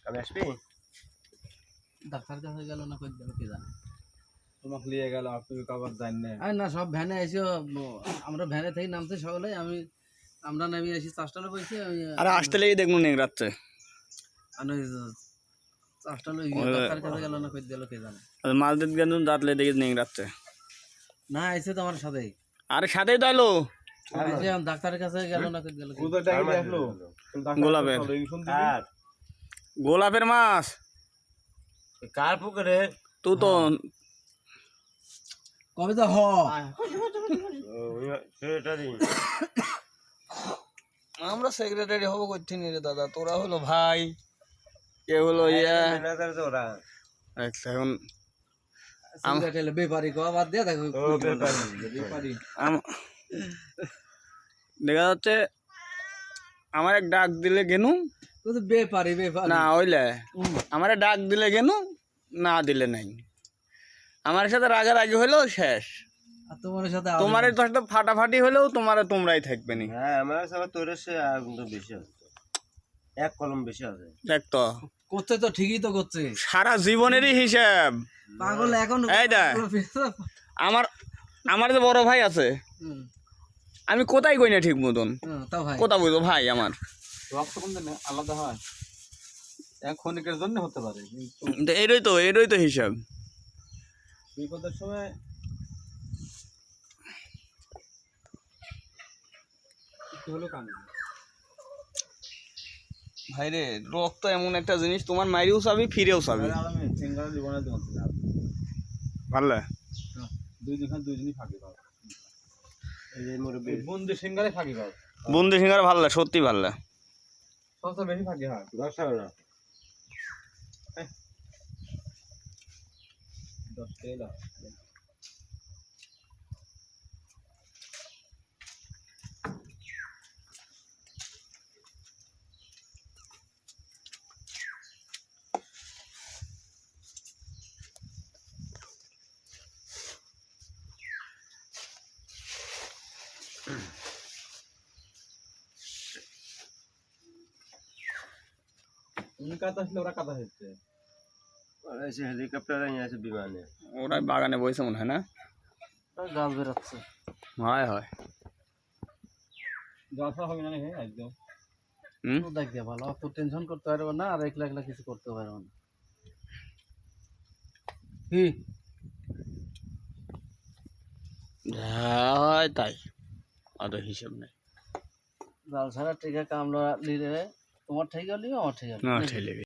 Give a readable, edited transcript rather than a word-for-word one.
আমি আসবি ডাক্তার কাছে গেল না কই গেল কি জানে তোমাকে নিয়ে গেল আপনি কবার জানেন না আর না সব ভ্যানে এসে আমরা ভ্যানে থেকে নামতে সকালে আমরা নামি এসে চাষটালে বসে আরে আসতে লেগে দেখুন নেই রাত্রে চাষটালে ডাক্তার কাছে গেল না কই গেল কি জানে মাছ দিতে গেল রাত্রে দেখে নেই রাত্রে না এসে তো আমার সাথেই আরে সাথেই তো এলো ডাক্তারের কাছে গেল না কই গেল উদরটাকে দেখলো গোলাপের কার গোলাপের মাছ কার পুকুরে তুই তো কবে তো হ সেটারই আমরা সেক্রেটারি হবো করছি নি রে দাদা তোরা হলো ভাই কে হলো ইয়া ওরা আচ্ছা এখন সিগারেট বেপারি কো বাদ দিয়ে দেখো ও বেপারি দেখা যাচ্ছে আমার এক ডাক দিলে গেনু তুই তো বেপারি না হইলে আমার ডাক দিলে গেনু না দিলে নাই আমার সাথে রাগারাগি হইলেও শেষ আর তোমার সাথে তোমার তো একটা ফাটাফাটি হলেও তোমরাই থাকবে নি হ্যাঁ আমার সবার তোর সে আগুন বেশি আছে এক কলম বেশি আছে দেখ তো করতে তো ঠিকই তো করছে সারা জীবনেরই হিসাব পাগল এখন এই দেখ আমার যে বড় ভাই আছে আমি কোথায় কই না ঠিক মতন তা ভাই কোথা বুঝো ভাই আমার রক্ত কোনদিন আলাদা হয় এক ক্ষণিকের জন্য হতে পারে কিন্তু তো এরই তো হিসাব বিপদের সময় একটু হলো কানে ভাই রে রক্ত এমন একটা জিনিস তোমার মাইরেও চাবি ফিরেও চাবি আমি সিঙ্গার জীবনে দিতে পারছিলাম ভালো দুই দিনই ফাঁকি পাবো এই যে মুরব্বি বন্ধু সিঙ্গারে ফাঁকি পাবো বন্ধু সিঙ্গার ভালো সত্যি ভালো সবচেয়ে বেশি ফাঁকি হয় 10 টাকা না 10 টাকা উনি কাতা আসলে ওরা কাতা হচ্ছে ওরা এসে হেলিকপ্টারে নিয়ে আসে বিমানে ওরাই বাগানে বসে মনে হয় না গাছ বেরোচ্ছে হয় জলসা হবে না হে একদম দেখ দিয়ে ভালো অত টেনশন করতে পারবো না আর একলা একলা কিছু করতে পারবো না কি হয় তাই অত হিসাব নেই জাল ছাড়া টিকা কামলা নিলে তোমার ঠিক গেলি আমার ঠিক গেল ঠেলে